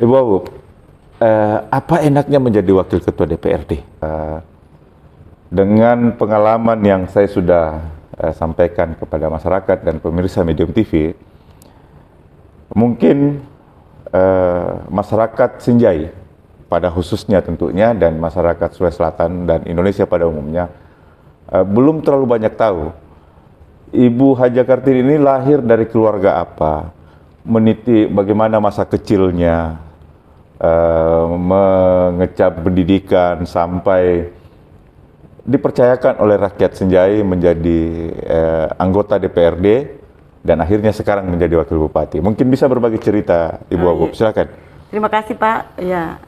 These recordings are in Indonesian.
Ibu Abu, apa enaknya menjadi wakil ketua DPRD? Dengan pengalaman yang saya sudah sampaikan kepada masyarakat dan pemirsa Medium TV, mungkin masyarakat Sinjai pada khususnya tentunya dan masyarakat Sulawesi Selatan dan Indonesia pada umumnya belum terlalu banyak tahu Ibu Haja Kartini ini lahir dari keluarga apa, meniti bagaimana masa kecilnya, mengecap pendidikan sampai dipercayakan oleh rakyat Sinjai menjadi anggota DPRD dan akhirnya sekarang menjadi wakil bupati. Mungkin bisa berbagi cerita Ibu Abu, silakan. Terima kasih Pak. Ya,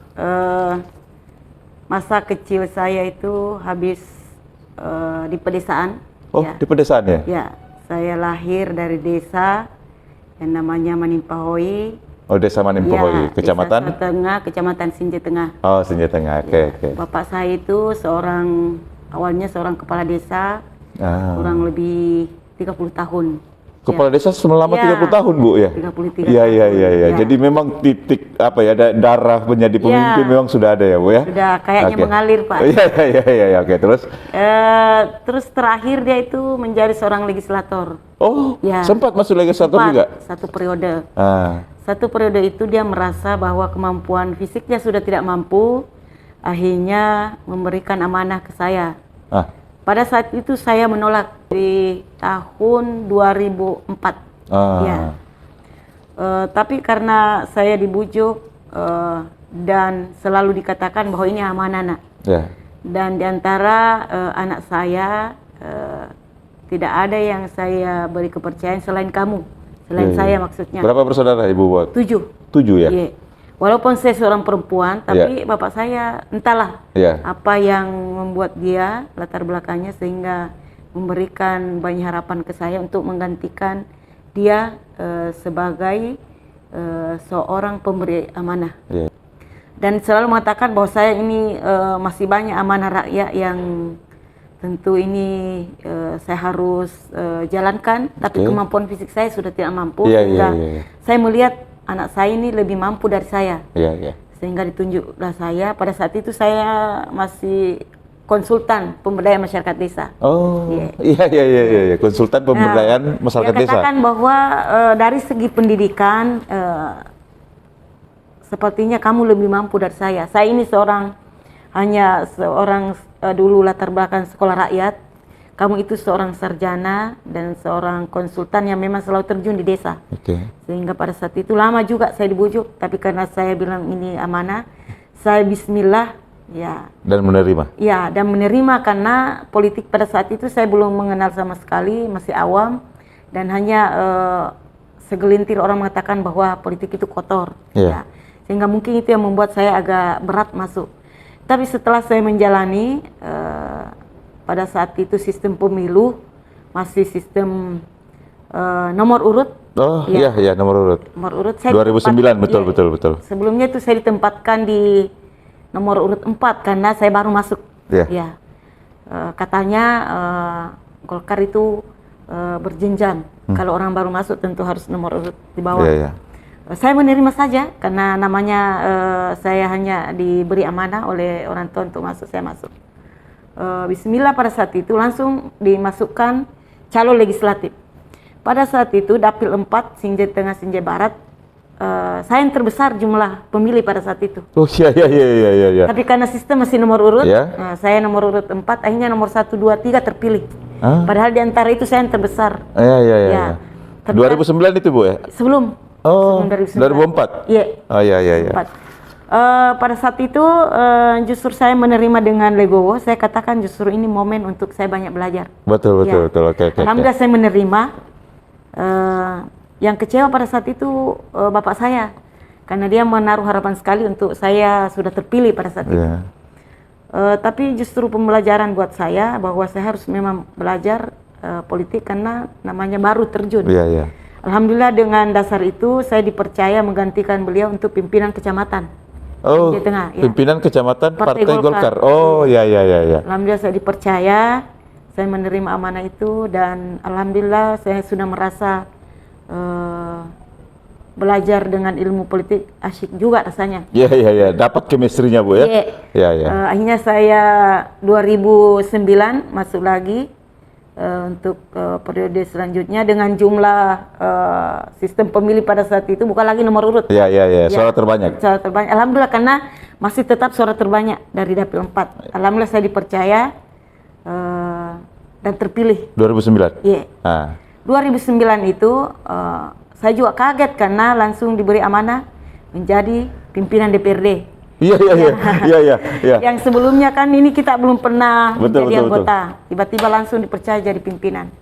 masa kecil saya itu habis di pedesaan. Oh, ya. Di pedesaan ya? Ya, saya lahir dari desa yang namanya Manimpahoi. Oh, desa Manimpahoi, ya, kecamatan? Desa Tengah, kecamatan Sinjai Tengah. Oh, Sinjai Tengah, oke. Ya, okay. Bapak saya itu awalnya seorang kepala desa, kurang lebih 30 tahun. Kepala desa selama 30 tahun, Bu, ya? 33 ya, tahun. Ya. Jadi memang titik, darah menjadi pemimpin memang sudah ada ya, Bu, ya? Sudah, kayaknya mengalir, Pak. Iya, oke. Terus? Terus terakhir dia itu menjadi seorang legislator. Oh, ya. Sempat masuk legislator juga? Satu periode. Satu periode itu dia merasa bahwa kemampuan fisiknya sudah tidak mampu, akhirnya memberikan amanah ke saya. Pada saat itu saya menolak di tahun 2004. Ya. Tapi karena saya dibujuk dan selalu dikatakan bahwa ini amanah, Nak. Yeah. Dan diantara anak saya tidak ada yang saya beri kepercayaan selain kamu, selain saya maksudnya. Berapa bersaudara Ibu buat? 7. 7 ya? Yeah. Walaupun saya seorang perempuan, tapi bapak saya entahlah apa yang membuat dia latar belakangnya sehingga memberikan banyak harapan ke saya untuk menggantikan dia sebagai seorang pemberi amanah. Dan selalu mengatakan bahwa saya ini masih banyak amanah rakyat yang tentu ini saya harus jalankan, tapi kemampuan fisik saya sudah tidak mampu, sehingga saya melihat anak saya ini lebih mampu dari saya, sehingga ditunjuklah saya. Pada saat itu saya masih konsultan pemberdayaan masyarakat desa. Oh, iya, konsultan pemberdayaan masyarakat desa. Dia katakan bahwa dari segi pendidikan, sepertinya kamu lebih mampu dari saya. Saya ini hanya seorang dulu latar belakang sekolah rakyat. Kamu itu seorang sarjana dan seorang konsultan yang memang selalu terjun di desa. Sehingga pada saat itu lama juga saya dibujuk, tapi karena saya bilang ini amanah, saya bismillah, ya. Dan menerima? Ya, dan menerima karena politik pada saat itu saya belum mengenal sama sekali, masih awam. Dan hanya segelintir orang mengatakan bahwa politik itu kotor. Ya. Sehingga mungkin itu yang membuat saya agak berat masuk. Tapi setelah saya menjalani, pada saat itu sistem pemilu masih sistem nomor urut. Oh iya, nomor urut. Nomor urut. Saya 2009, betul. Sebelumnya itu saya ditempatkan di nomor urut 4 karena saya baru masuk. Katanya Golkar itu berjenjang. Kalau orang baru masuk tentu harus nomor urut di bawah. Saya menerima saja karena namanya saya hanya diberi amanah oleh orang tua untuk masuk, saya masuk. Bismillah, pada saat itu langsung dimasukkan calon legislatif. Pada saat itu Dapil 4 Sinjai Tengah Sinjai Barat, saya yang terbesar jumlah pemilih pada saat itu. Oh iya. Tapi karena sistem masih nomor urut, saya nomor urut 4, akhirnya nomor 1, 2, 3 terpilih. Padahal di antara itu saya yang terbesar. Iya. 2009 itu, Bu, ya? Sebelum. Oh, 2004? Iya. Oh iya. Pada saat itu justru saya menerima dengan legowo. Saya katakan justru ini momen untuk saya banyak belajar. Betul. Oke. Alhamdulillah saya menerima. Yang kecewa pada saat itu bapak saya, karena dia menaruh harapan sekali untuk saya sudah terpilih pada saat itu. Tapi justru pembelajaran buat saya bahwa saya harus memang belajar politik karena namanya baru terjun. Alhamdulillah dengan dasar itu saya dipercaya menggantikan beliau untuk pimpinan kecamatan. Oh, pimpinan kecamatan Partai Golkar. Oh, ya. Alhamdulillah saya dipercaya, saya menerima amanah itu dan alhamdulillah saya sudah merasa belajar dengan ilmu politik asyik juga rasanya. Iya. Dapat chemistry-nya Bu ya? Iya. Akhirnya saya 2009 masuk lagi untuk periode selanjutnya dengan jumlah sistem pemilih pada saat itu bukan lagi nomor urut. Iya. Suara terbanyak. Suara terbanyak. Alhamdulillah karena masih tetap suara terbanyak dari dapil 4. Alhamdulillah saya dipercaya dan terpilih. 2009? Iya. 2009 itu saya juga kaget karena langsung diberi amanah menjadi pimpinan DPRD. Iya. Yang sebelumnya kan ini kita belum pernah menjadi anggota. Tiba-tiba langsung dipercaya jadi pimpinan.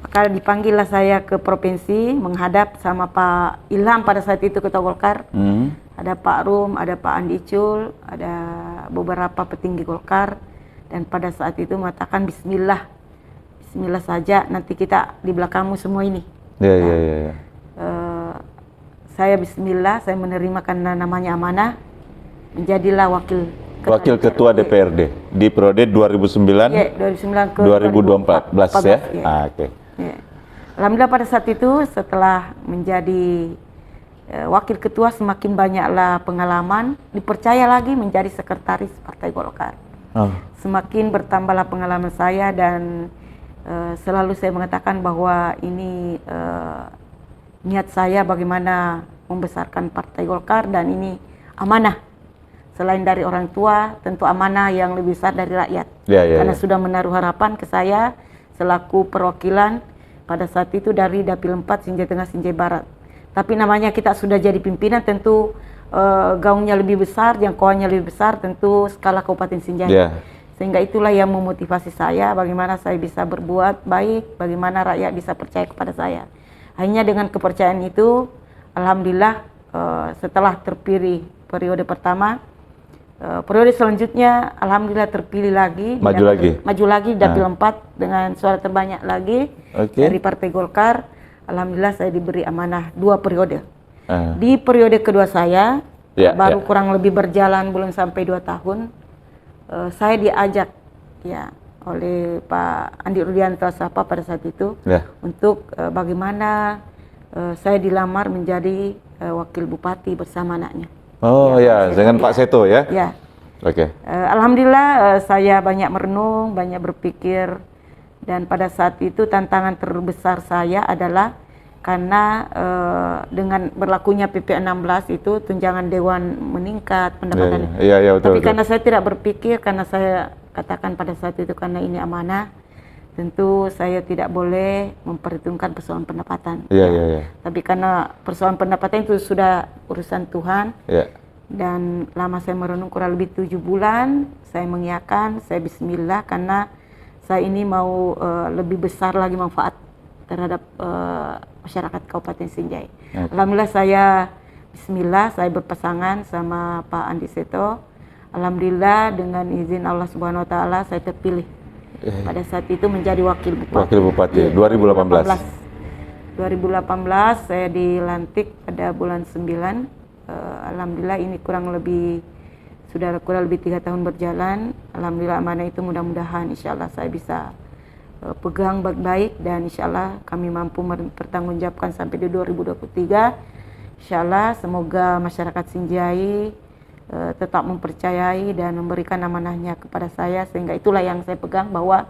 Maka dipanggillah saya ke provinsi menghadap sama Pak Ilham pada saat itu Ketua Golkar. Ada Pak Rum, ada Pak Andi Icul, ada beberapa petinggi Golkar. Dan pada saat itu mengatakan Bismillah saja, nanti kita di belakangmu semua ini. Iya. Saya Bismillah, saya menerima karena namanya amanah, menjadilah wakil ketua DPRD di periode 2009 ke 2014 ya. Oke. Alhamdulillah pada saat itu setelah menjadi wakil ketua semakin banyaklah pengalaman, dipercaya lagi menjadi sekretaris Partai Golkar. Semakin bertambahlah pengalaman saya dan selalu saya mengatakan bahwa ini niat saya bagaimana membesarkan Partai Golkar dan ini amanah. Selain dari orang tua, tentu amanah yang lebih besar dari rakyat. Karena sudah menaruh harapan ke saya selaku perwakilan pada saat itu dari Dapil 4 Sinjai Tengah Sinjai Barat. Tapi namanya kita sudah jadi pimpinan, tentu gaungnya lebih besar, jangkauannya lebih besar, tentu skala Kabupaten Sinjai. Sehingga itulah yang memotivasi saya bagaimana saya bisa berbuat baik, bagaimana rakyat bisa percaya kepada saya. Hanya dengan kepercayaan itu, alhamdulillah setelah terpilih periode pertama, periode selanjutnya alhamdulillah terpilih lagi, maju lagi Dapil 4 dengan suara terbanyak lagi dari Partai Golkar. Alhamdulillah saya diberi amanah 2 periode. Di periode kedua saya baru kurang lebih berjalan belum sampai 2 tahun, saya diajak oleh Pak Andi Rudianto Sapa pada saat itu untuk bagaimana saya dilamar menjadi wakil bupati bersama anaknya. Dengan Pak Seto ya? Alhamdulillah saya banyak merenung, banyak berpikir, dan pada saat itu tantangan terbesar saya adalah karena dengan berlakunya PP 16 itu tunjangan dewan meningkat pendapatannya. Tapi karena saya tidak berpikir, karena saya katakan pada saat itu karena ini amanah, tentu saya tidak boleh memperhitungkan persoalan pendapatan. Tapi karena persoalan pendapatan itu sudah urusan Tuhan. Dan lama saya merenung kurang lebih 7 bulan, saya mengiyakan, saya Bismillah karena saya ini mau lebih besar lagi manfaat terhadap masyarakat Kabupaten Sinjai. Alhamdulillah saya Bismillah, saya berpasangan sama Pak Andi Seto. Alhamdulillah dengan izin Allah Subhanahu Wa Taala saya terpilih. Pada saat itu menjadi wakil bupati. 2018 saya dilantik pada bulan 9. Alhamdulillah ini sudah kurang lebih 3 tahun berjalan. Alhamdulillah amanah itu mudah-mudahan insyaallah saya bisa pegang baik-baik dan insyaallah kami mampu mempertanggungjawabkan sampai di 2023. Insyaallah semoga masyarakat Sinjai tetap mempercayai dan memberikan amanahnya kepada saya, sehingga itulah yang saya pegang bahwa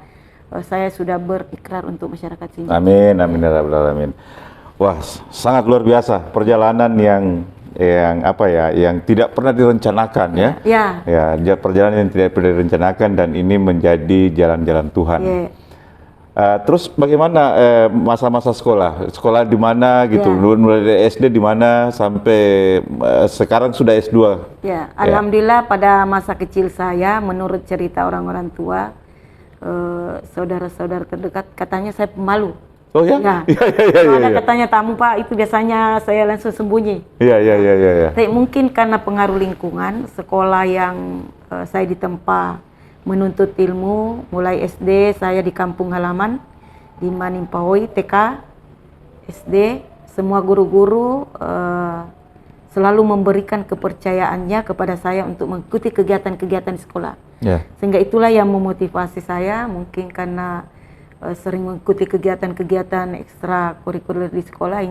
saya sudah berikrar untuk masyarakat Sinjai. Amin ya rabbal alamin. Wah, sangat luar biasa perjalanan yang tidak pernah direncanakan perjalanan yang tidak pernah direncanakan dan ini menjadi jalan-jalan Tuhan. Terus bagaimana masa-masa sekolah di mana gitu, mulai dari SD di mana sampai sekarang sudah S2? Alhamdulillah pada masa kecil saya, menurut cerita orang-orang tua, saudara-saudara terdekat katanya saya pemalu. Ada katanya tamu Pak, itu biasanya saya langsung sembunyi. Tapi mungkin karena pengaruh lingkungan, sekolah yang saya ditempa menuntut ilmu, mulai SD saya di kampung halaman di Manimpahoi, TK, SD, semua guru-guru selalu memberikan kepercayaannya kepada saya untuk mengikuti kegiatan-kegiatan di sekolah. Sehingga itulah yang memotivasi saya, mungkin karena sering mengikuti kegiatan-kegiatan ekstra kurikuler di sekolah,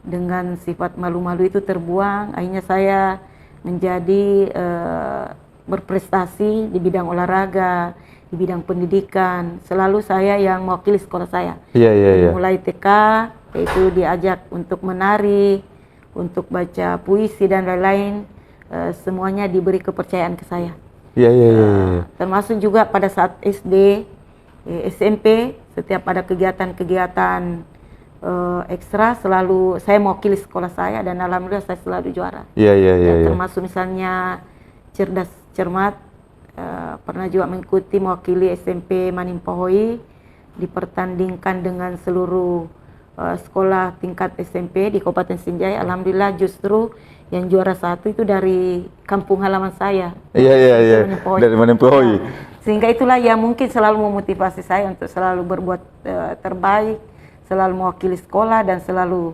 dengan sifat malu-malu itu terbuang. Akhirnya saya menjadi berprestasi di bidang olahraga, di bidang pendidikan. Selalu saya yang mewakili sekolah saya. Mulai TK, yaitu diajak untuk menari, untuk baca puisi dan lain-lain. Semuanya diberi kepercayaan ke saya. Termasuk juga pada saat SD, SMP, setiap ada kegiatan-kegiatan ekstra selalu saya mewakili sekolah saya dan alhamdulillah saya selalu juara. Termasuk misalnya cerdas cermat, pernah juga mengikuti mewakili SMP Manimpohoi, dipertandingkan dengan seluruh sekolah tingkat SMP di Kabupaten Sinjai. Alhamdulillah justru yang juara 1 itu dari kampung halaman saya. Dari Manimpohoi. Sehingga itulah yang mungkin selalu memotivasi saya untuk selalu berbuat terbaik, selalu mewakili sekolah dan selalu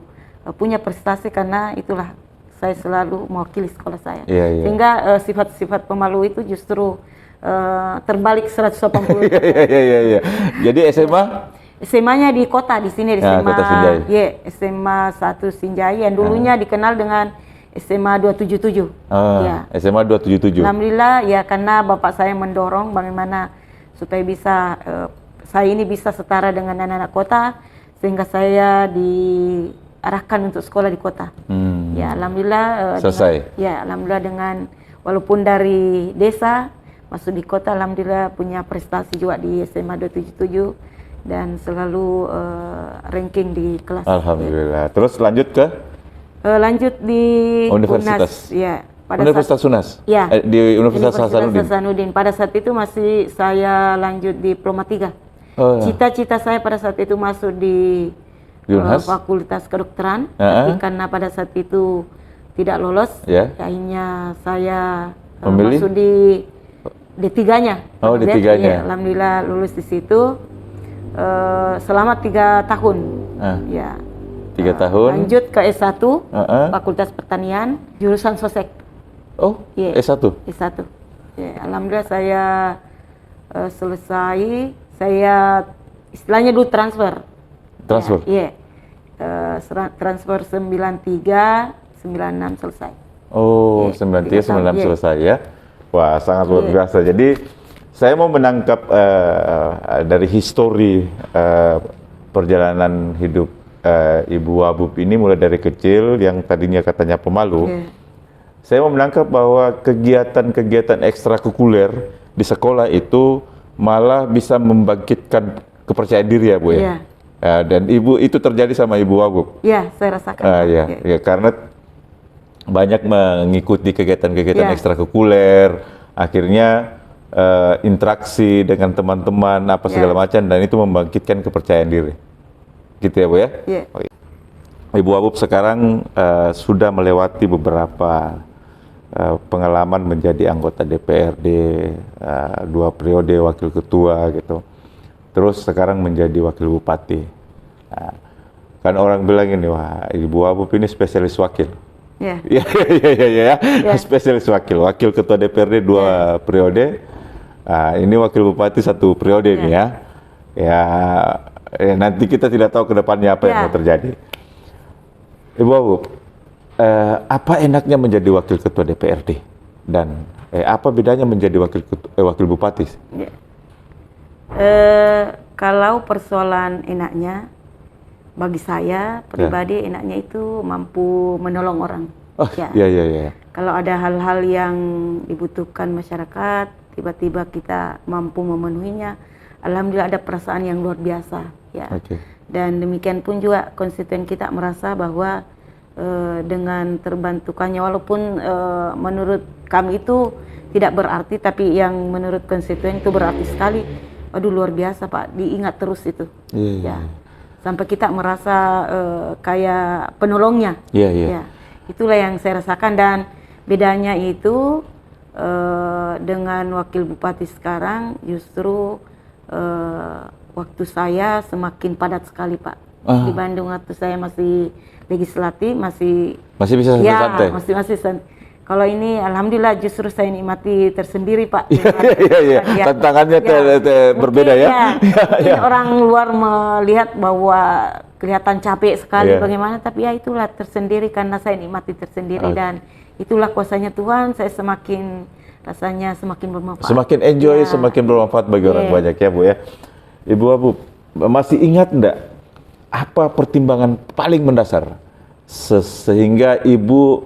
punya prestasi, karena itulah saya selalu mewakili sekolah saya. Sehingga sifat-sifat pemalu itu justru terbalik 180. Jadi SMA-nya di kota, di sini di SMA, Kota Sinjai. SMA 1 Sinjai yang dulunya dikenal dengan SMA 277. SMA 277. Alhamdulillah ya, karena bapak saya mendorong bagaimana supaya bisa saya ini bisa setara dengan anak-anak kota, sehingga saya diarahkan untuk sekolah di kota. Ya alhamdulillah selesai. Alhamdulillah dengan walaupun dari desa masuk di kota, alhamdulillah punya prestasi juga di SMA 277 dan selalu ranking di kelas. Alhamdulillah. Terus lanjut ke? Lanjut di Universitas. Universitas Unas. Di Universitas Hasanuddin. Pada saat itu masih saya lanjut diploma 3. Cita-cita saya pada saat itu masuk di Fakultas Kedokteran, tapi karena pada saat itu tidak lolos, akhirnya saya masuk di D3-nya. D3-nya. Alhamdulillah lulus di situ selama 3 tahun. 3 tahun. Lanjut ke S1, Fakultas Pertanian, jurusan Sosek. S1? S1. Alhamdulillah saya selesai, saya istilahnya dulu transfer. Transfer 93, 96 selesai. 93, 96 selesai ya. Wah, sangat luar biasa. Jadi saya mau menangkap dari histori perjalanan hidup Ibu Wabub ini mulai dari kecil yang tadinya katanya pemalu. Saya mau menangkap bahwa kegiatan-kegiatan ekstrakurikuler di sekolah itu malah bisa membangkitkan kepercayaan diri ya Bu ya. Dan Ibu itu terjadi sama Ibu Wabub. Saya rasakan. Karena banyak mengikuti kegiatan-kegiatan ekstrakurikuler, akhirnya interaksi dengan teman-teman apa segala macam, dan itu membangkitkan kepercayaan diri. Gitu ya Bu ya? Ibu Wabub sekarang sudah melewati beberapa pengalaman menjadi anggota DPRD, 2 periode wakil ketua gitu. Terus sekarang menjadi wakil bupati. Kan orang bilang ini, wah Ibu Wabub ini spesialis wakil. Spesialis wakil ketua DPRD 2 periode. Ini wakil bupati 1 periode nih ya. Nanti kita tidak tahu ke depannya apa yang mau terjadi. Ibu Wabub, apa enaknya menjadi wakil ketua DPRD dan apa bedanya menjadi wakil bupati? Kalau persoalan enaknya, bagi saya pribadi enaknya itu mampu menolong orang. Kalau ada hal-hal yang dibutuhkan masyarakat, tiba-tiba kita mampu memenuhinya, alhamdulillah ada perasaan yang luar biasa ya. Dan demikian pun juga konstituen kita merasa bahwa dengan terbantukannya, walaupun menurut kami itu tidak berarti, tapi yang menurut konstituen itu berarti sekali. Aduh luar biasa Pak, diingat terus itu. Sampai kita merasa kayak penolongnya. Itulah yang saya rasakan, dan bedanya itu dengan wakil bupati sekarang justru waktu saya semakin padat sekali Pak. Dibanding waktu saya masih legislatif, masih bisa santai. Kalau ini alhamdulillah justru saya nikmati tersendiri, Pak. Iya. Tantangannya berbeda ya. Mungkin orang luar melihat bahwa kelihatan capek sekali bagaimana, tapi ya itulah tersendiri karena saya nikmati tersendiri dan itulah kuasanya Tuhan. Saya rasanya semakin bermanfaat. Semakin enjoy, semakin bermanfaat bagi orang banyak ya, Bu ya. Ibu Abu, masih ingat enggak apa pertimbangan paling mendasar sehingga Ibu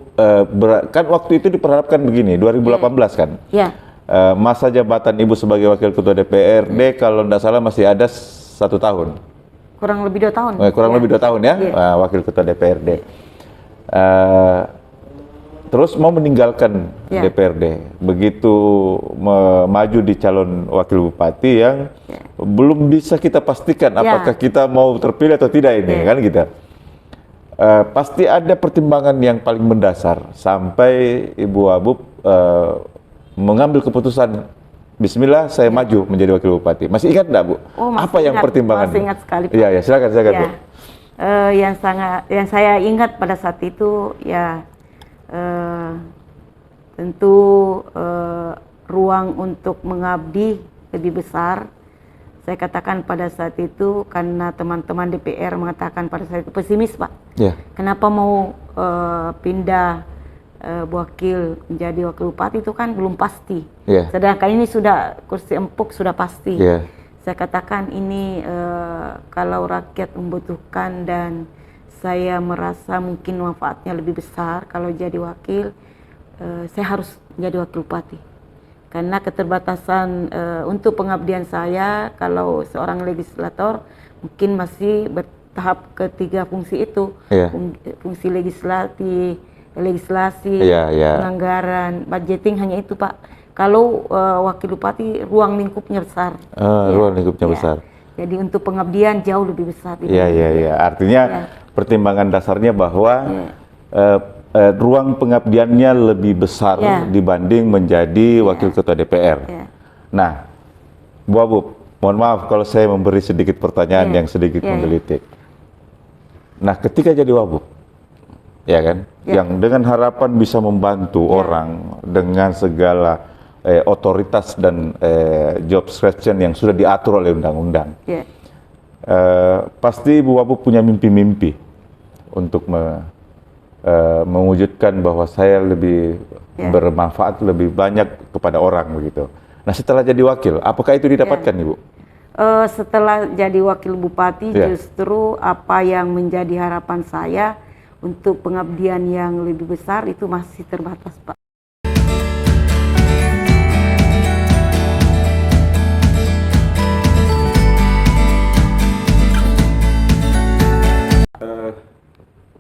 kan waktu itu diperharapkan begini, 2018 kan? Iya. Masa jabatan Ibu sebagai Wakil Ketua DPRD kalau tidak salah masih ada 1 tahun. Kurang lebih 2 tahun. Kurang lebih 2 tahun ya, Wakil Ketua DPRD. Terus mau meninggalkan DPRD, begitu maju di calon Wakil Bupati yang belum bisa kita pastikan apakah kita mau terpilih atau tidak ini, kan kita. Pasti ada pertimbangan yang paling mendasar sampai Ibu Abu mengambil keputusan Bismillah saya maju menjadi Wakil Bupati. Masih ingat enggak, Bu? Apa yang pertimbangan? Masih ingat sekali, Pak. Iya, silakan Bu. Yang saya ingat pada saat itu tentu ruang untuk mengabdi lebih besar. Saya katakan pada saat itu karena teman-teman DPR mengatakan pada saat itu pesimis, Pak. Kenapa mau pindah menjadi wakil bupati itu kan belum pasti. Sedangkan ini sudah kursi empuk sudah pasti. Saya katakan ini kalau rakyat membutuhkan dan saya merasa mungkin manfaatnya lebih besar kalau jadi wakil, saya harus menjadi wakil bupati. Karena keterbatasan untuk pengabdian saya kalau seorang legislator mungkin masih bertahap ketiga fungsi itu, fungsi legislasi, penganggaran, budgeting hanya itu, Pak. Kalau wakil bupati ruang lingkupnya besar. Ruang lingkupnya besar. Jadi untuk pengabdian jauh lebih besar. Iya. Artinya pertimbangan dasarnya bahwa ruang pengabdiannya lebih besar dibanding menjadi Wakil Ketua DPR. Nah, Bu Abu, mohon maaf kalau saya memberi sedikit pertanyaan yang sedikit menggelitik. Nah, ketika jadi Wabub, ya kan, yang dengan harapan bisa membantu orang dengan segala otoritas dan job description yang sudah diatur oleh undang-undang, pasti Bu Wabub punya mimpi-mimpi untuk mewujudkan bahwa saya lebih bermanfaat lebih banyak kepada orang begitu. Nah, setelah jadi wakil, apakah itu didapatkan, Ibu? Setelah jadi wakil bupati, justru apa yang menjadi harapan saya untuk pengabdian yang lebih besar itu masih terbatas, Pak.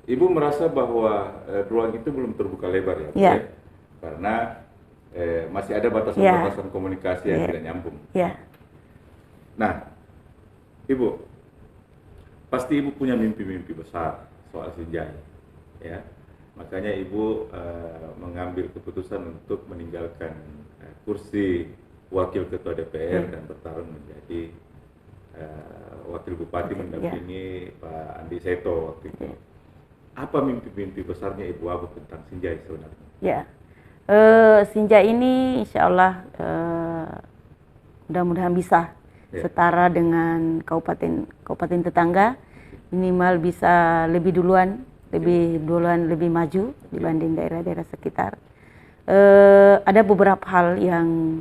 Ibu merasa bahwa ruang itu belum terbuka lebar ya? Karena masih ada batasan-batasan komunikasi yang tidak nyambung. Nah, Ibu, pasti Ibu punya mimpi-mimpi besar soal Sinjai, ya. Makanya Ibu mengambil keputusan untuk meninggalkan kursi Wakil Ketua DPR dan bertarung menjadi Wakil Bupati mendampingi Pak Andi Seto waktu itu. Apa mimpi-mimpi besarnya Ibu Abu tentang Sinjai sebenarnya? Sinjai ini insya Allah mudah-mudahan bisa setara dengan kabupaten tetangga, minimal bisa lebih duluan, lebih maju dibanding daerah-daerah sekitar. Ada beberapa hal yang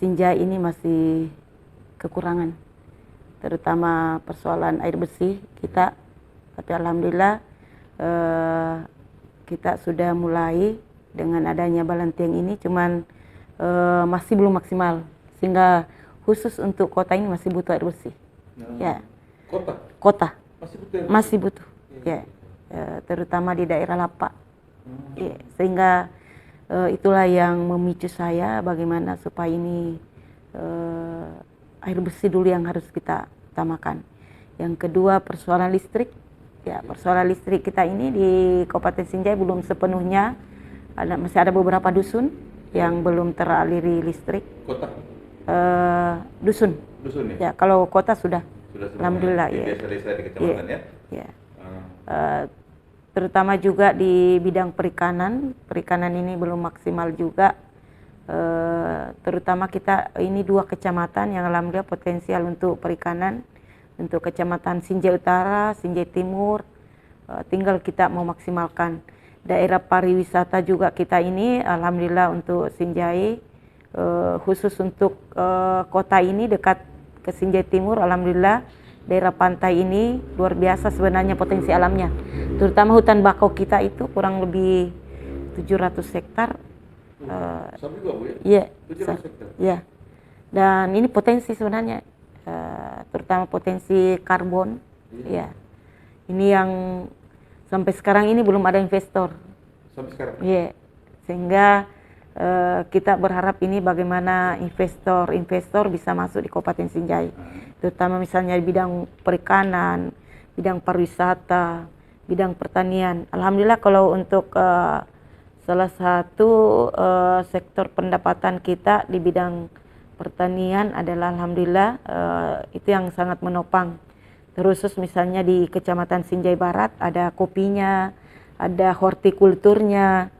Sinjai ini masih kekurangan, terutama persoalan air bersih kita. Tapi alhamdulillah kita sudah mulai dengan adanya balantiang ini, cuman masih belum maksimal, sehingga khusus untuk kota ini masih butuh air bersih. Kota masih butuh, terutama di daerah Lapa. Sehingga itulah yang memicu saya bagaimana supaya ini air bersih dulu yang harus kita utamakan. Yang kedua persoalan listrik. Persoalan listrik kita ini di Kabupaten Sinjai belum sepenuhnya, masih ada beberapa dusun yang belum teraliri listrik. Kota? Dusun ya? Kalau kota sudah alhamdulillah di desa-desa di kecamatan terutama juga di bidang perikanan. Perikanan ini belum maksimal juga. Terutama kita ini 2 kecamatan yang alhamdulillah potensial untuk perikanan, untuk kecamatan Sinjai Utara, Sinjai Timur. Tinggal kita memaksimalkan. Daerah pariwisata juga kita ini alhamdulillah untuk Sinjai, khusus untuk kota ini dekat ke Sinjai Timur, alhamdulillah daerah pantai ini luar biasa sebenarnya potensi alamnya. Terutama hutan bakau kita itu kurang lebih 700 hektar. Sama juga Bu ya? Iya. 700 hektar. Iya. Dan ini potensi sebenarnya, terutama potensi karbon. Iya. Ini yang sampai sekarang ini belum ada investor. Sampai sekarang? Iya. Sehingga kita berharap ini bagaimana investor bisa masuk di Kabupaten Sinjai, terutama misalnya di bidang perikanan, bidang pariwisata, bidang pertanian. Alhamdulillah kalau untuk salah satu sektor pendapatan kita di bidang pertanian adalah alhamdulillah itu yang sangat menopang. Terkhusus misalnya di Kecamatan Sinjai Barat ada kopinya, ada hortikulturnya.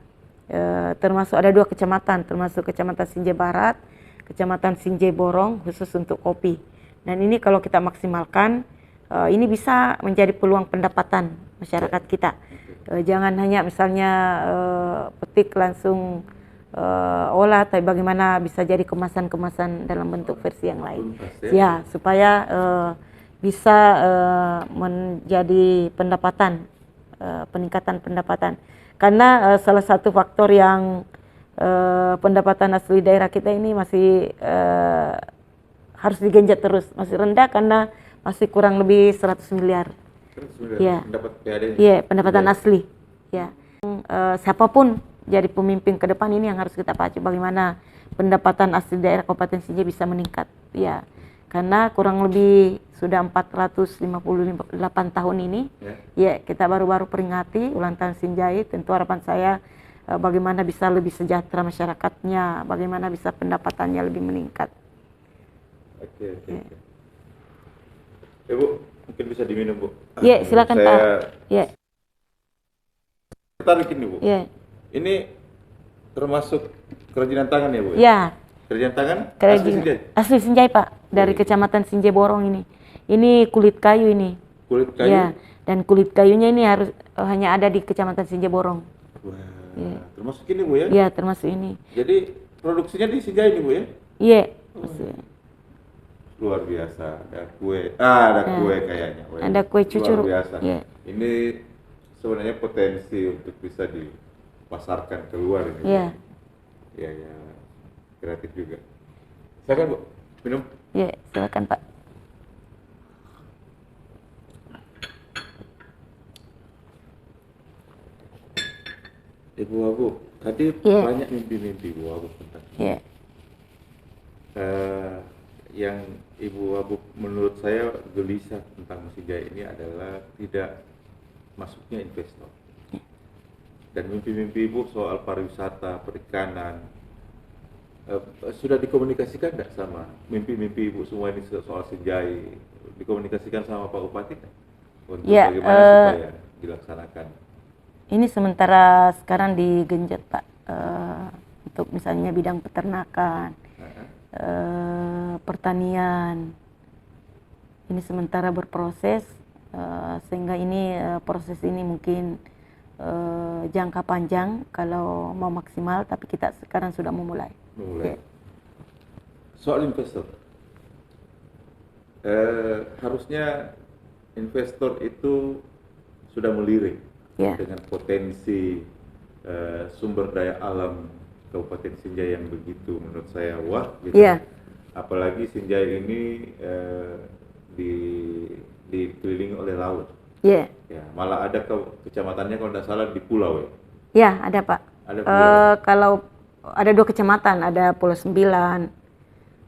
Termasuk ada 2 kecamatan, termasuk Kecamatan Sinjai Barat, Kecamatan Sinjai Borong khusus untuk kopi. Dan ini kalau kita maksimalkan, ini bisa menjadi peluang pendapatan masyarakat kita. Jangan hanya misalnya petik langsung olah, tapi bagaimana bisa jadi kemasan-kemasan dalam bentuk versi yang lain. Ya, supaya bisa menjadi pendapatan, peningkatan pendapatan. Karena salah satu faktor yang pendapatan asli daerah kita ini masih harus digenjot terus, masih rendah karena masih kurang lebih 100 miliar. 100 miliar Ya. pendapat PAD. Iya, pendapatan asli. Ya. Siapapun jadi pemimpin ke depan ini yang harus kita pacu bagaimana pendapatan asli daerah Kabupaten Sinjai bisa meningkat. Ya. Karena kurang lebih sudah 458 tahun ini, ya kita baru-baru peringati ulang tahun Sinjai. Tentu harapan saya bagaimana bisa lebih sejahtera masyarakatnya, bagaimana bisa pendapatannya lebih meningkat. Oke. Bu, mungkin bisa diminum Bu. Iya, silakan Pak. Iya. Tertarik ini Bu. Iya. Ini termasuk kerajinan tangan ya Bu? Iya. Kerajinan tangan asli Sinjai? Asli Sinjai Pak, dari Kecamatan Sinjai Borong ini. Ini kulit kayu ini. Kulit kayu? Ya, dan kulit kayunya ini harus hanya ada di Kecamatan Sinjai Borong. Wah, ya. Termasuk ini Bu ya? Iya, termasuk ini. Jadi produksinya di Sinjai ini Bu ya? Iya. Luar biasa, ada kue. Ada kue kayaknya. Ada kue cucur. Luar biasa. Ya. Ini sebenarnya potensi untuk bisa dipasarkan keluar ini. Iya. Iya. Kreatif juga. Silakan Bu, minum. Iya, silakan Pak. Ibu Abu, tadi banyak mimpi-mimpi Ibu Abu tentang yang Ibu Abu menurut saya gelisah tentang Sinjai ini adalah tidak masuknya investor. Dan mimpi-mimpi Ibu soal pariwisata, perikanan, sudah dikomunikasikan tidak sama mimpi-mimpi Ibu semua ini soal Sinjai, dikomunikasikan sama Pak Bupati untuk bagaimana supaya dilaksanakan? Ini sementara sekarang digenjot Pak, untuk misalnya bidang peternakan, pertanian. Ini sementara berproses, sehingga ini proses ini mungkin jangka panjang kalau mau maksimal, tapi kita sekarang sudah memulai. Soal investor, harusnya investor itu sudah melirik dengan potensi sumber daya alam Kabupaten Sinjai yang begitu menurut saya wah gitu. Apalagi Sinjai ini dikelilingi oleh laut. Ya, malah ada kecamatannya kalau tidak salah di pulau ya. Ada Pak. Ada pulau. Kalau ada 2 kecamatan, ada Pulau Sembilan,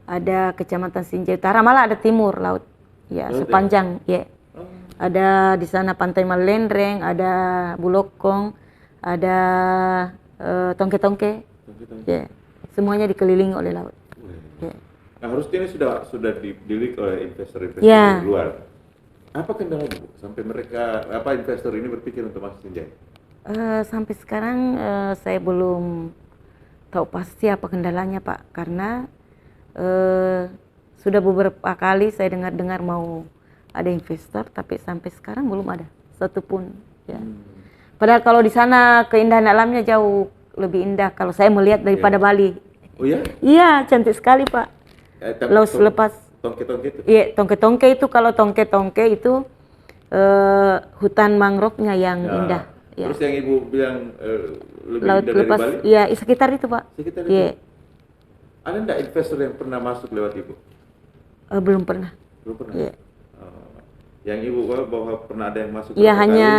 ada Kecamatan Sinjai Utara, malah ada timur laut. Ya, sepanjang ada di sana Pantai Malendreng, ada Bulokong, ada Tongke-Tongke. Ya, semuanya dikelilingi oleh laut. Nah, harusnya ini sudah dilirik oleh investor-investor di luar. Apa kendalanya, Bu? Sampai mereka, investor ini berpikir untuk masuk Sinjai? Sampai sekarang saya belum tahu pasti apa kendalanya, Pak, karena sudah beberapa kali saya dengar-dengar mau ada investor, tapi sampai sekarang belum ada satupun. Ya. Padahal kalau di sana keindahan alamnya jauh lebih indah kalau saya melihat daripada Bali. Oh ya? Iya, cantik sekali, Pak. Laut lepas. Tongke-tongke itu? Iya, tongke-tongke itu, kalau tongke-tongke itu hutan mangrove-nya yang indah. Ya. Terus yang Ibu bilang lebih Laut indah lepas, dari Bali? iya, sekitar itu, Pak. Sekitar itu? Iya. Ada enggak investor yang pernah masuk lewat Ibu? Belum pernah. Belum pernah? Iya. Yang Ibu bahwa pernah ada yang masuk? Iya, hanya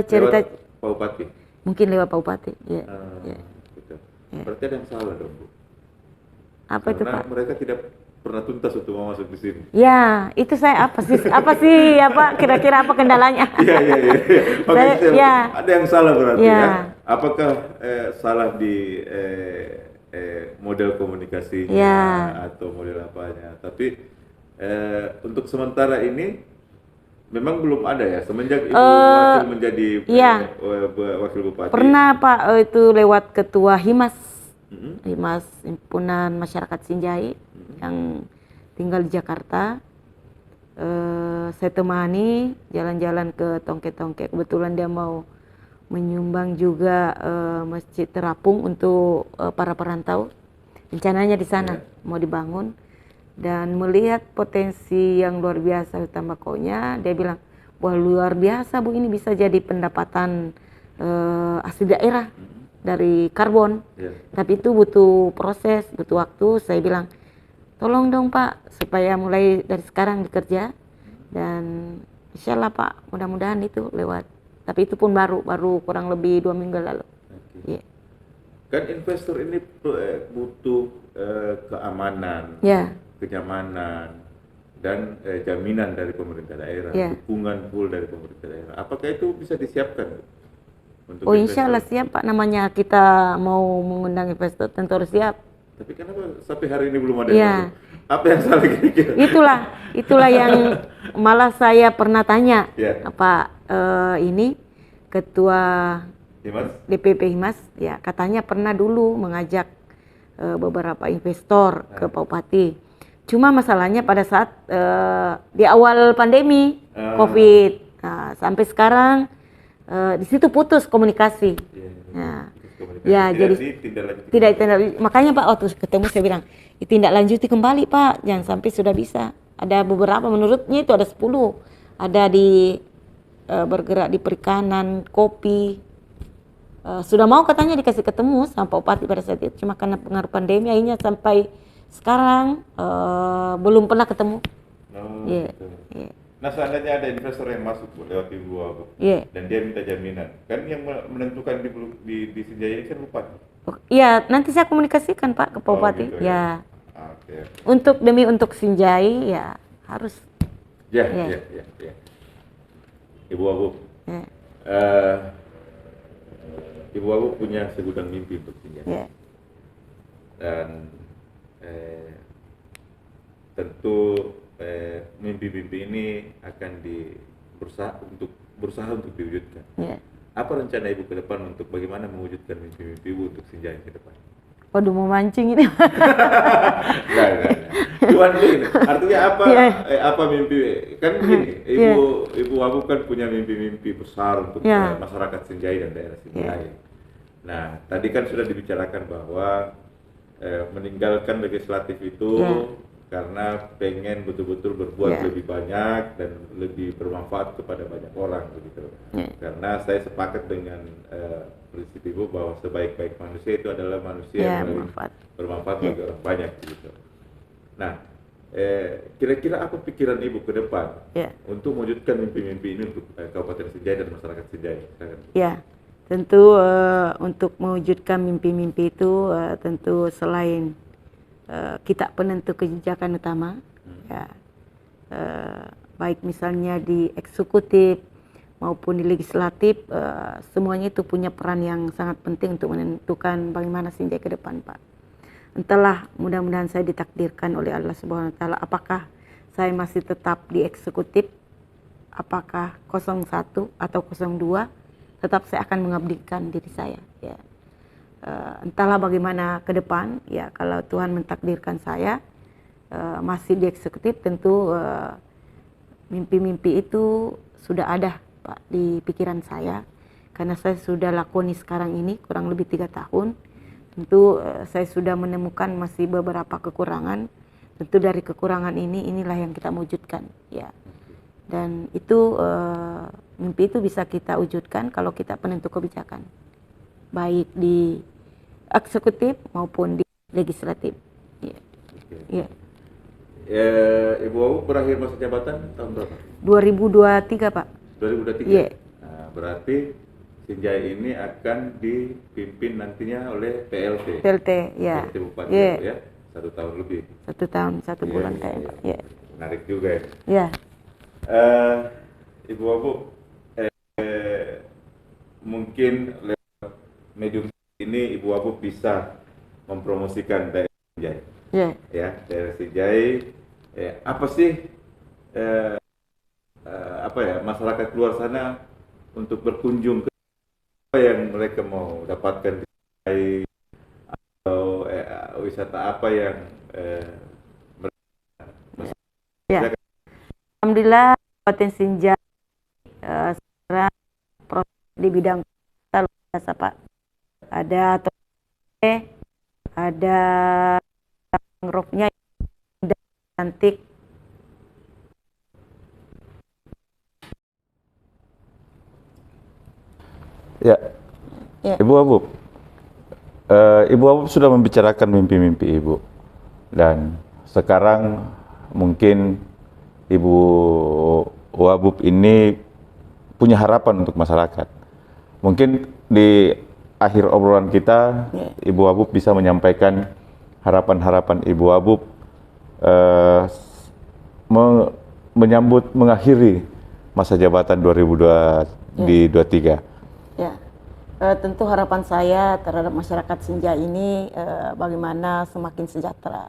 cerita lewat Pak Bupati? mungkin lewat Pak Bupati. Iya. Gitu. Berarti ada yang salah dong, Bu. Apa itu, Karena Pak? mereka tidak pernah tuntas untuk mau masuk di sini. Ya, itu saya apa sih kira-kira apa kendalanya? Iya. Oke, ada yang salah berarti ya. Apakah salah di model komunikasinya atau model apanya? Tapi untuk sementara ini memang belum ada ya, semenjak Ibu wakil menjadi wakil bupati. Pernah, Pak, itu lewat ketua Himas. Himas Himpunan Masyarakat Sinjai yang tinggal di Jakarta. Saya temani jalan-jalan ke tongke-tongke. Kebetulan dia mau menyumbang juga masjid terapung untuk para perantau. Rencananya di sana mau dibangun, dan melihat potensi yang luar biasa hutan bakonya, dia bilang, wah luar biasa, Bu, ini bisa jadi pendapatan asli daerah dari karbon. Tapi itu butuh proses, butuh waktu. Saya bilang, tolong dong, Pak, supaya mulai dari sekarang bekerja, dan insya Allah, Pak, mudah-mudahan itu lewat. Tapi itu pun baru kurang lebih 2 minggu lalu. Kan investor ini butuh keamanan, kenyamanan, dan jaminan dari pemerintah daerah, dukungan full dari pemerintah daerah. Apakah itu bisa disiapkan untuk insya Allah siap, Pak. Namanya kita mau mengundang investor tentu harus siap. Tapi kenapa sampai hari ini belum ada yang masuk? Apa yang salah kira-kira? Itulah yang malah saya pernah tanya, Pak ini ketua DPP Himas, ya katanya pernah dulu mengajak beberapa investor ke Pak Bupati. Cuma masalahnya pada saat di awal pandemi COVID, sampai sekarang di situ putus komunikasi. Jadi tidak makanya, Pak, waktu ketemu saya bilang, ditindaklanjuti kembali, Pak, jangan sampai sudah bisa. Ada beberapa, menurutnya itu ada 10, ada di bergerak di perikanan, kopi. Sudah mau katanya dikasih ketemu sama Pak Bupati pada saat itu, cuma karena pengaruh pandemi akhirnya sampai sekarang belum pernah ketemu. Nah, seandainya ada investor yang masuk lewat Ibu Wagub, dan dia minta jaminan, kan yang menentukan di Sinjai ini kan Bupati. Iya, nanti saya komunikasikan, Pak, ke Pak Bupati. Gitu, ya. Okay. Untuk Sinjai ya harus. Ya. Ibu Wagub, Ibu Wagub punya segudang mimpi untuk Sinjai. Dan tentu mimpi-mimpi ini akan berusaha untuk diwujudkan. Apa rencana Ibu ke depan untuk bagaimana mewujudkan mimpi-mimpi Ibu untuk Sinjai ke depan? Waduh, mau mancing ini. Enggak. Cuman begini, artinya apa mimpi? Kan begini, Ibu Wagub kan punya mimpi-mimpi besar untuk masyarakat Sinjai dan daerah Sinjai. Nah, tadi kan sudah dibicarakan bahwa meninggalkan legislatif itu karena pengen betul-betul berbuat lebih banyak dan lebih bermanfaat kepada banyak orang, begitu. Karena saya sepakat dengan prinsip Ibu bahwa sebaik-baik manusia itu adalah manusia yang bermanfaat bagi orang banyak, gitu. Nah, kira-kira apa pikiran Ibu ke depan untuk mewujudkan mimpi-mimpi ini untuk Kabupaten Sinjai dan masyarakat Sinjai? Tentu untuk mewujudkan mimpi-mimpi itu tentu selain kita penentu kebijakan utama, baik misalnya di eksekutif maupun di legislatif, semuanya itu punya peran yang sangat penting untuk menentukan bagaimana Sinjai ke depan, Pak. Entahlah, mudah-mudahan saya ditakdirkan oleh Allah Subhanahu wa Ta'ala, apakah saya masih tetap di eksekutif apakah 01 atau 02, tetap saya akan mengabdikan diri saya. Ya. Entahlah bagaimana ke depan. Ya, kalau Tuhan mentakdirkan saya masih di eksekutif, tentu mimpi-mimpi itu sudah ada, Pak, di pikiran saya. Karena saya sudah lakoni sekarang ini kurang lebih 3 tahun. Tentu saya sudah menemukan masih beberapa kekurangan. Tentu dari kekurangan inilah yang kita wujudkan. Ya. Dan itu mimpi itu bisa kita wujudkan kalau kita penentu kebijakan, baik di eksekutif maupun di legislatif. Ya. Okay. Ya. Ibu Abu berakhir masa jabatan tahun berapa? 2023, Pak. 2023? Yeah. Nah, berarti Sinjai ini akan dipimpin nantinya oleh PLT. PLT, ya. PLT Bupati, Yeah. ya. 1 tahun lebih. 1 tahun, 1 bulan kayaknya. Ya. Menarik juga ya. Ya. Ibu Abu, mungkin lewat medium ini Ibu Abu bisa mempromosikan daerah Sinjai. Yeah. Ya, daerah Sinjai. Apa sih masyarakat luar sana untuk berkunjung ke apa yang mereka mau dapatkan di Sinjai, atau wisata apa yang ya. Alhamdulillah Kabupaten Sinjai sekarang di bidang luar biasa, Pak. Ada ada mangrove-nya cantik. Ya. Ya. Ibu Abu, Ibu Abu sudah membicarakan mimpi-mimpi Ibu, dan sekarang mungkin Ibu Abu ini punya harapan untuk masyarakat. Mungkin di akhir obrolan kita, Ibu Abu bisa menyampaikan harapan-harapan Ibu Abu mengakhiri masa jabatan 2023. Ya, tentu harapan saya terhadap masyarakat Sinjai ini bagaimana semakin sejahtera,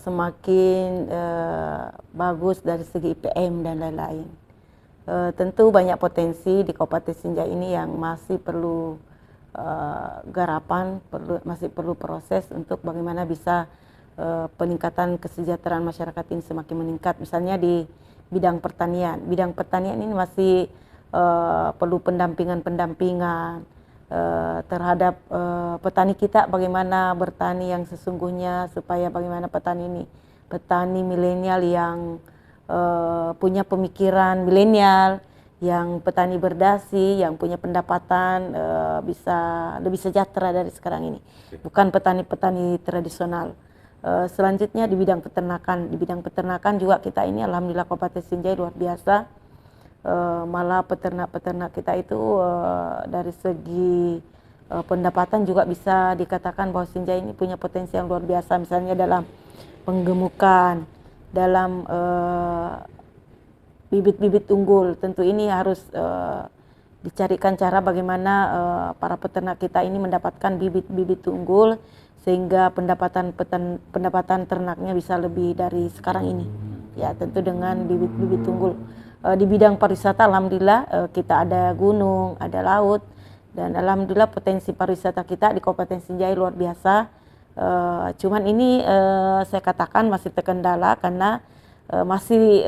semakin bagus dari segi IPM dan lain-lain. Tentu banyak potensi di Kabupaten Sinjai ini yang masih perlu garapan, masih perlu proses untuk bagaimana bisa peningkatan kesejahteraan masyarakat ini semakin meningkat. Misalnya di bidang pertanian. Bidang pertanian ini masih perlu pendampingan terhadap petani kita, bagaimana bertani yang sesungguhnya, supaya bagaimana petani milenial yang punya pemikiran milenial, yang petani berdasi, yang punya pendapatan bisa lebih sejahtera dari sekarang ini, bukan petani-petani tradisional. Selanjutnya di bidang peternakan juga kita ini alhamdulillah Kabupaten Sinjai luar biasa. Malah peternak-peternak kita itu dari segi pendapatan juga bisa dikatakan bahwa Sinjai ini punya potensi yang luar biasa, misalnya dalam penggemukan, dalam bibit-bibit unggul. Tentu ini harus dicarikan cara bagaimana para peternak kita ini mendapatkan bibit-bibit unggul sehingga pendapatan ternaknya bisa lebih dari sekarang ini. Ya, tentu dengan bibit-bibit unggul. Di bidang pariwisata alhamdulillah kita ada gunung, ada laut, dan alhamdulillah potensi pariwisata kita di Kabupaten Sinjai luar biasa. Cuman ini saya katakan masih terkendala karena masih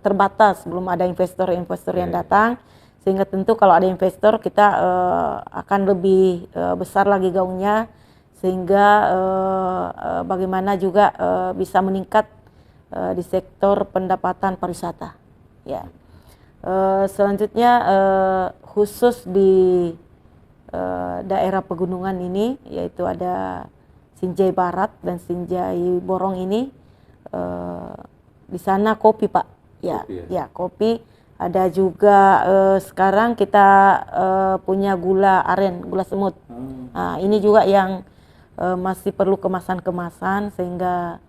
terbatas, belum ada investor-investor yang datang, sehingga tentu kalau ada investor kita akan lebih besar lagi gaungnya, sehingga bagaimana juga bisa meningkat di sektor pendapatan pariwisata. Ya. Selanjutnya khusus di daerah pegunungan ini, yaitu ada Sinjai Barat dan Sinjai Borong ini, di sana kopi, Pak. Ya, kopi, ya kopi. Ada juga sekarang kita punya gula aren, gula semut. Nah, ini juga yang masih perlu kemasan-kemasan sehingga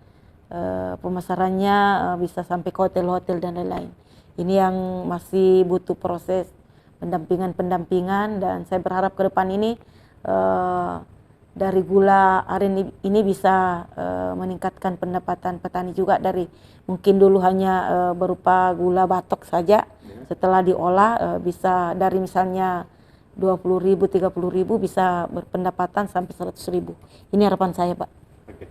pemasarannya bisa sampai ke hotel-hotel dan lain-lain. Ini yang masih butuh proses pendampingan, dan saya berharap ke depan ini dari gula aren ini bisa meningkatkan pendapatan petani juga dari mungkin dulu hanya berupa gula batok saja. Setelah diolah bisa dari misalnya 20.000, 30.000 bisa berpendapatan sampai 100.000. Ini harapan saya, Pak. Oke.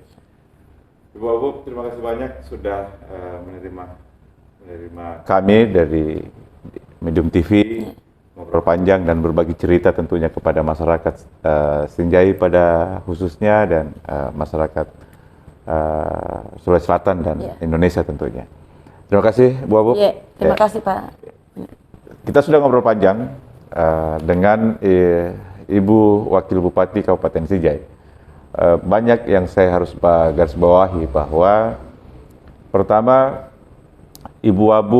Ibu Abu, terima kasih banyak sudah menerima kami dari Medium TV, ngobrol panjang dan berbagi cerita tentunya kepada masyarakat Sinjai pada khususnya dan masyarakat Sulawesi Selatan dan Indonesia tentunya. Terima kasih Bu Abu. Terima kasih Pak. Kita sudah ngobrol panjang dengan Ibu Wakil Bupati Kabupaten Sinjai. Banyak yang saya harus garis bawahi bahwa pertama, Ibu Abu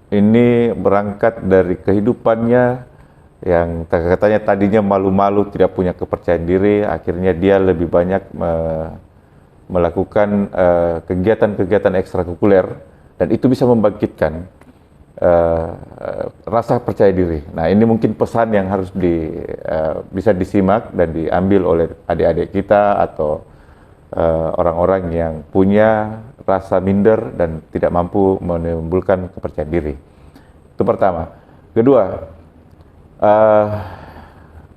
ini berangkat dari kehidupannya yang katanya tadinya malu-malu, tidak punya kepercayaan diri, akhirnya dia lebih banyak melakukan kegiatan-kegiatan ekstrakurikuler dan itu bisa membangkitkan rasa percaya diri. Nah, ini mungkin pesan yang harus bisa disimak dan diambil oleh adik-adik kita atau orang-orang yang punya rasa minder dan tidak mampu menimbulkan kepercayaan diri. Itu pertama. Kedua,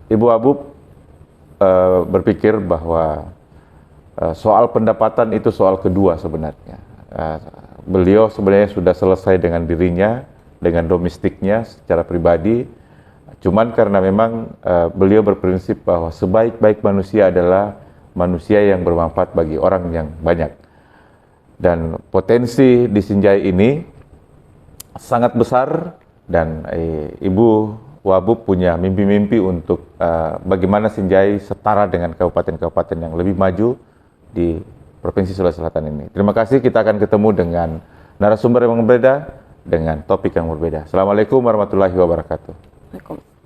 Ibu Abu berpikir bahwa soal pendapatan itu soal kedua sebenarnya. Beliau sebenarnya sudah selesai dengan dirinya, dengan domestiknya secara pribadi. Cuman karena memang beliau berprinsip bahwa sebaik-baik manusia adalah manusia yang bermanfaat bagi orang yang banyak. Dan potensi di Sinjai ini sangat besar dan Ibu Wabu punya mimpi-mimpi untuk bagaimana Sinjai setara dengan kabupaten-kabupaten yang lebih maju di Provinsi Sulawesi Selatan ini. Terima kasih, kita akan ketemu dengan narasumber yang berbeda, dengan topik yang berbeda. Assalamualaikum warahmatullahi wabarakatuh. Waalaikumsalam.